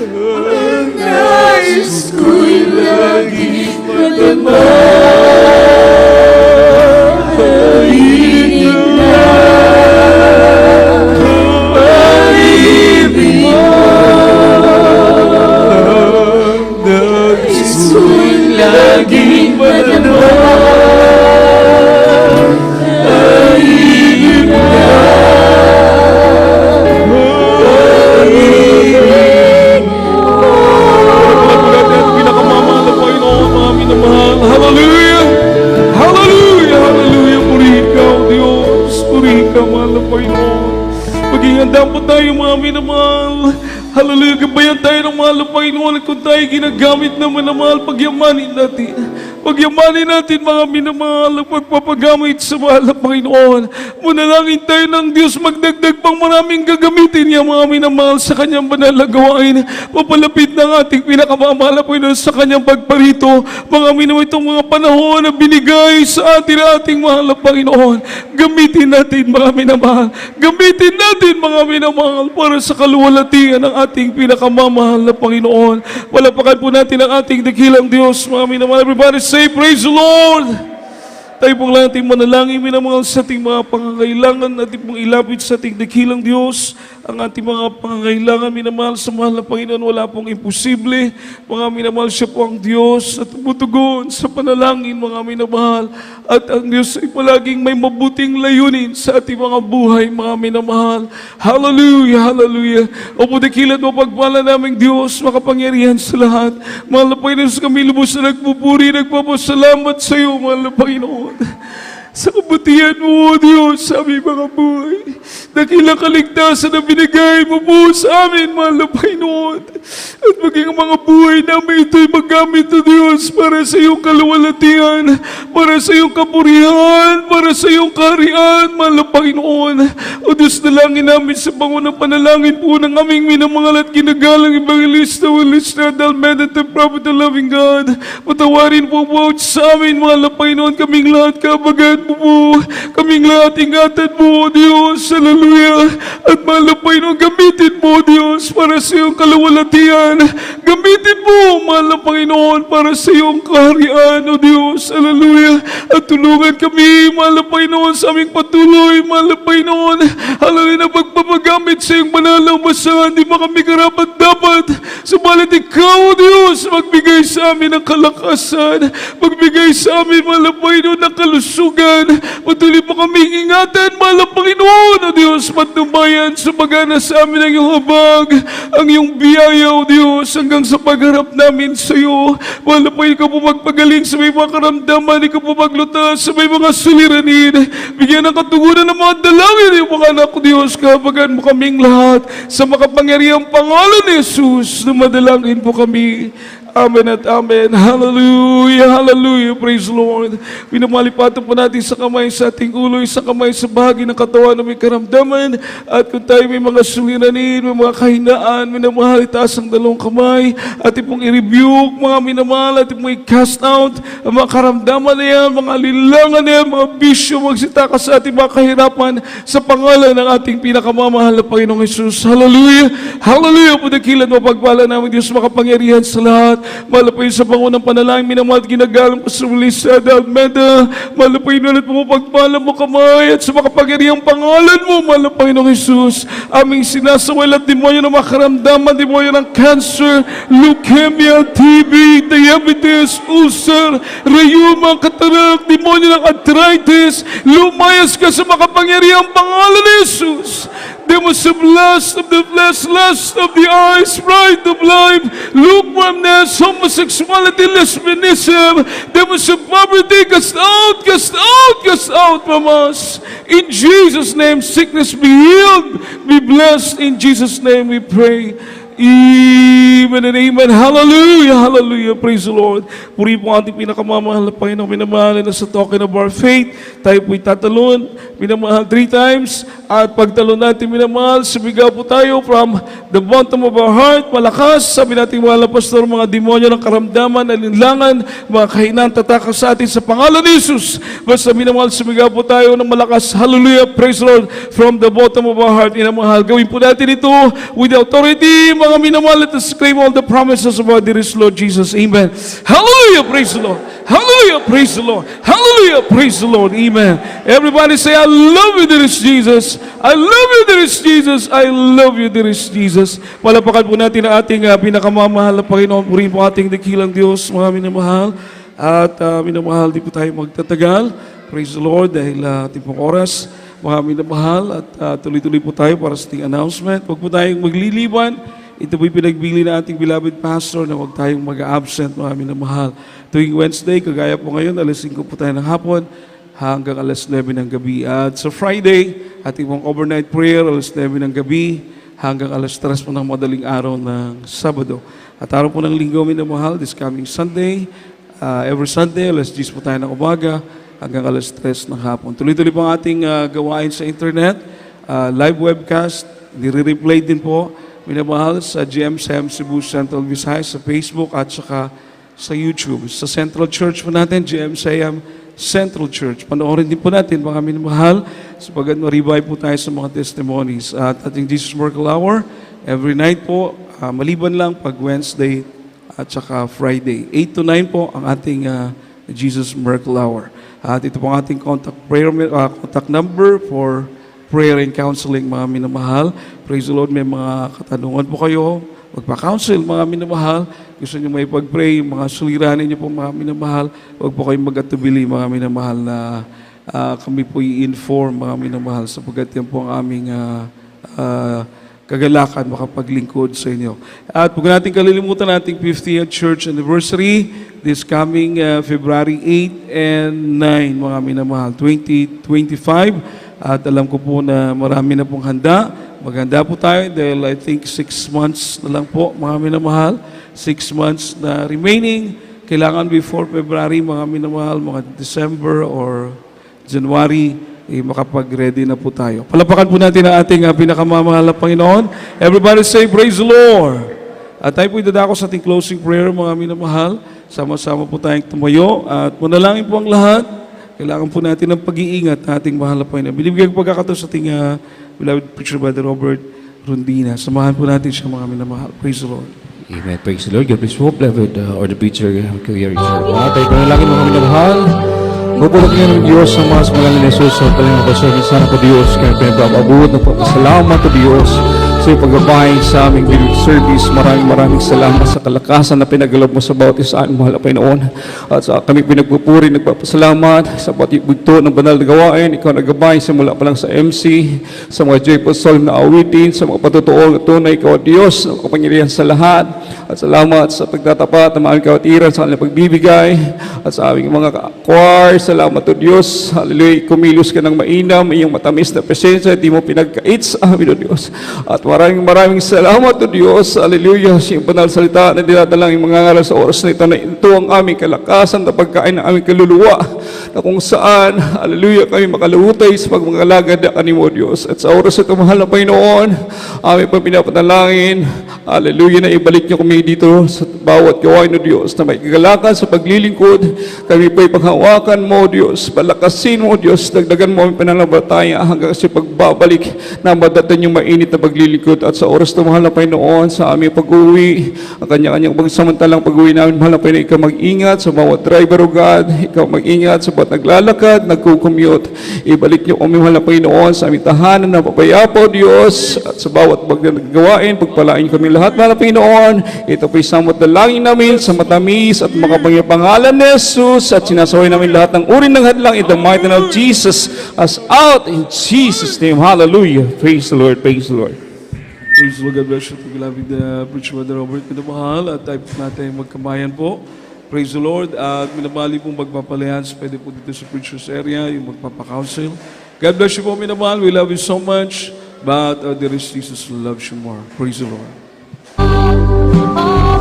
Ang nais ko'y laging madama. Pag-ibig na, pag-ibig mo. Ang nais ko'y laging madama. Pag-ibig na, Pinakamamahal na Panginoon, mga minamahal. Hallelujah! Hallelujah! Hallelujah! Purihin ka, O Diyos. Purihin ka, mahal na Panginoon. Maging handa po tayo, mga minamahal. Hallelujah! Gabayan tayo ng mahal na Panginoon. At kung tayo ginagamit naman na mahal, pagyamanin natin. Pagyamanin natin, mga minamahal, ang pagpapagamit sa mahal na Panginoon. Manalangin tayo ng Diyos, magdagdag pang maraming gagamitin niya, mga minamahal, sa kanyang banal na gawain. Papalapit ng ating pinakamamahal na Panginoon sa kanyang pagparito. Mga minamahal, itong mga panahon na binigay sa atin ang ating mahal na Panginoon. Gamitin natin, mga minamahal. Gamitin natin, mga minamahal, para sa kaluwalhatian ng ating pinakamamahal na Panginoon. Palapakan po natin ang ating dakilang Diyos, mga minamahal. Everybody say, praise the Lord! Tayo pong lang ating manalangin, minamahal, sa ating mga pangangailangan, ating pong ilapit sa ating dakilang Diyos, ang ating mga pangangailangan, minamahal, sa mahal na Panginoon, wala pong imposible. Mga minamahal, siya po ang Diyos at tumutugon sa panalangin, mga minamahal. At ang Diyos ay palaging may mabuting layunin sa ating mga buhay, mga minamahal. Hallelujah, hallelujah. O po dakilat mo pagpala naming Diyos, makapangyarihan sa lahat. Mahal na Panginoon, kami lubos na nagpupuri, nagpapasalamat sa iyo, mahal na Panginoon. Sa kabutihan mo, O Diyos, sa aming mga buhay. Dakilang kaligtasan na binigay mo po sa amin, mahal na Panginoon. At maging ang mga buhay namin ito'y magamit, O Diyos, para sa iyong kaluwalhatian, para sa iyong kapurihan, para sa iyong kaharian, mahal na Panginoon. O Diyos, dalangin namin sa pangunang panalangin po ng aming minamahal at ginagalang Evangelista Wilista Dalmeda, the Prophet, the Loving God. Patawarin po po sa amin, mahal na Panginoon, kaming lahat kabagan mo po. Kaming lahat ingatan mo, O Diyos. Hallelujah. At mahal na Panginoon, gamitin mo, O Diyos, para sa iyong kaluwalhatian. Gamitin mo, mahal na Panginoon, para sa iyong kaharian, O Diyos. Hallelujah. At tulungan kami, mahal na Panginoon, sa aming patuloy, mahal na Panginoon. Hallelujah, na pagpapagamit sa iyong banal na umasahan. Di ba kami karapat dapat? Subalit ikaw, O Diyos, magbigay sa amin ng kalakasan. Magbigay sa amin, mahal na Panginoon, ng kalusugan. Patuloy mo kaming ingatan, mahal na Panginoon, O Diyos, patnubayan, sumagana sa amin ang iyong habag, ang iyong biyaya, O Diyos, hanggang sa pagharap namin sa iyo. Mahal na Panginoon, ikaw po magpagaling sa may mga karamdaman, ikaw po maglutas sa may mga suliranin. Bigyan ng katugunan ng mga dalangin ng mga anak ko, Diyos, kabagan mo kaming lahat sa makapangyarihang pangalan ni Jesus na madalangin po kami. Amen at amen. Hallelujah, hallelujah. Praise the Lord. Pinamalipato po natin sa kamay sa ating ulo, sa kamay sa bahagi ng katawan na may karamdaman. At kung tayo may mga suliranin, may mga kahinaan, minamahal, itaas ang dalawang kamay. At pong i-rebuke, mga minamahal, at pong i-cast out ang mga karamdaman na yan, mga alilangan na yan, mga bisyo, magsitaka sa ating mga kahirapan sa pangalan ng ating pinakamamahal na Panginoong Jesus. Hallelujah, hallelujah. Po dakilan mo pagpala namin, Diyos, makapangyarihan sa lahat. Mahal po yun sa pangunang panalangin, minamahal at ginagalang po sa Melissa Dalmeda. Mahal po yun ulit po pagpala mo kamay at sa makapangyarihang pangalan mo, mahal po Panginoong Jesus. Aming sinasawal at demonyo ng makaramdaman, demonyo ng cancer, leukemia, TB, diabetes, ulcer, rheuma, katarak, demonyo ng arthritis. Lumayas ka sa makapangyarihang pangalan ni Jesus. Demons of lust of the flesh, lust of the eyes, pride of life, lukewarmness, homosexuality, lesbianism, demons of poverty, cast out, cast out, cast out from us. In Jesus' name, sickness be healed, be blessed. In Jesus' name we pray. Amen and amen. Hallelujah, hallelujah. Praise the Lord. Puri po ating pinakamamahal na Panginoon, minamahal na sa token of our faith. Tayo po'y tatalon, minamahal 3 times. At pagtalo natin, minamahal, sumigaw po tayo from the bottom of our heart, malakas, sabi natin mga pastor, mga demonyo ng karamdaman, alinlangan, mga kahinaan, tataka sa atin sa pangalan ni Jesus. Basta minamahal, sumigaw po tayo ng malakas, hallelujah, praise the Lord, from the bottom of our heart, minamahal. Gawin po natin ito with authority, mga minamahal, let us claim all the promises of our dearest Lord Jesus. Amen. Hallelujah, praise the Lord. Hallelujah, praise the Lord. Hallelujah, praise the Lord. Amen. Everybody say, I love you, dearest Jesus. I love you, dearest Jesus. I love you, dearest Jesus. Palapakan po natin ang ating pinakamamahal na Panginoon. Purihin po ating dakilang Diyos, mga minamahal. At minamahal, di po tayo magtatagal. Praise the Lord dahil ating pong oras. Mga minamahal at tuloy-tuloy po tayo para sa ating announcement. Huwag po tayong magliliban. Ito po'y pinagbili na ating beloved pastor na huwag tayong mag-absent, mga minamahal. Tuwing Wednesday, kagaya po ngayon, alas 5 po tayo ng hapon hanggang alas 9 ng gabi. At sa Friday, ating pong overnight prayer, alas 9 ng gabi hanggang alas 3 po ng madaling araw ng Sabado. At araw po ng Linggo, minamahal, this coming Sunday, every Sunday, alas 10 po tayo ng umaga hanggang alas 3 ng hapon. Tuloy-tuloy po ang ating gawain sa internet, live webcast, nire-replay din po, minamahal, sa GMSM Cebu Central Visayas, sa Facebook at saka sa YouTube. Sa Central Church po natin, GMSM Central Church. Panoorin din po natin, mga minamahal, sapagat maribay po tayo sa mga testimonies. At ating Jesus Miracle Hour, every night po, maliban lang pag Wednesday at saka Friday. 8 to 9 po ang ating Jesus Miracle Hour. At ito po ang ating contact number for prayer and counseling, mga minamahal. Praise the Lord, may mga katanungan po kayo. Magpa-counsel, mga minamahal. Gusto nyo may pag-pray, mga suliranin nyo po, mga minamahal. Huwag po kayong mag-atubili, mga minamahal, na kami po i-inform, mga minamahal, sapagkat yan po ang aming kagalakan, makapaglingkod sa inyo. At huwag natin kalilimutan nating 50th Church Anniversary this coming February 8 and 9, mga minamahal, 2025. At alam ko po na marami na pong handa. Maghanda po tayo dahil I think 6 months na lang po, mga minamahal. 6 months na remaining. Kailangan before February, mga minamahal, mga December or January, makapag-ready na po tayo. Palapakan po natin ang ating pinakamamahal na Panginoon. Everybody say, praise the Lord! At tayo po idadako sa ating closing prayer, mga minamahal. Sama-sama po tayong tumayo at manalangin po ang lahat. Kailangan po natin ng pag-iingat na ating mahal na Panginoon. Binibigyan ko pagkakataon sa ating beloved preacher, Brother Robert Rondina. Samahan po natin siya, mga minamahal. Praise the Lord. Amen. Praise the Lord. God bless you, beloved, or the preacher, Kuya Richard. Mga tayo panalangin, mga minamahal. Mapulot niyo ng Diyos sa mga pangalan ni Jesus sa paling makasabi sana po Diyos kaya pinagpapabuot ng pagpasalamat po Diyos sa iyong paggabay sa aming belief service. Maraming salamat sa kalakasan na pinagalob mo sa bawat isa aming mahal na Panginoon. At sa kami pinagpupuri, nagpapasalamat sa bawat bugto ng banal na gawain. Ikaw nagabay simula pa lang sa MC, sa mga joyful psalm na awitin, sa mga patutuol na tunay. Ikaw Diyos, na kapangyarihan sa lahat. At salamat sa pagtatapat ng mga kawatiran sa kanilang pagbibigay. At sa aming mga choir, salamat o Diyos. Hallelujah. Kumilos ka ng mainam, iyong matamis na presensya, hindi mo pinagkait sa amin o Diyos. At maraming salamat o Diyos. Hallelujah. Sa iyong banal salita na dinadalang yung mga ngaral sa oras na ito, na ito ang aming kalakasan na pagkain ng aming kaluluwa, na kung saan, hallelujah, kami makalutay sa pagmagalagad na kanimo o Diyos. At sa oras na ito, mahal na Panginoon, aming pang pinapatalangin, hallelujah, na ibalik niyo kami dito sa bawat gawain o Diyos na may kagalakan sa paglilingkod. Kami po'y panghawakan mo, Diyos. Palakasin mo, Diyos. Dagdagan mo ang pananampalataya hanggang sa pagbabalik na madatan yung mainit na paglilingkod. At sa oras na mahal na Panginoon, sa aming pag-uwi, ang kanya-kanyang pagsamantalang pag-uwi namin, mahal na Panginoon, ikaw mag-ingat sa bawat driver o God. Ikaw mag-ingat sa bawat naglalakad, nagkukumute. Ibalik niyo kami, mahal na Panginoon, sa aming tahanan na papayapo, Diyos. At sa bawat gawain, pagpalain kami lahat, mahal na Panginoon. Ito po'y samot dalangin namin sa matamis at makapangyang pangalan ni Jesus at sinasaway namin lahat ng uri ng hadlang in the mighty name of Jesus as out in Jesus' name. Hallelujah. Praise the Lord. Praise the Lord. Praise the Lord. God bless you. Beloved preacher, Brother Robert, minamahal. At tayo po natin magkamayan po. Praise the Lord. At minamahali pong magpapalihans. Pwede po dito sa preacher's area, yung magpapakounsel. God bless you po, minamahal. We love you so much. But there is Jesus who loves you more. Praise the Lord. Oh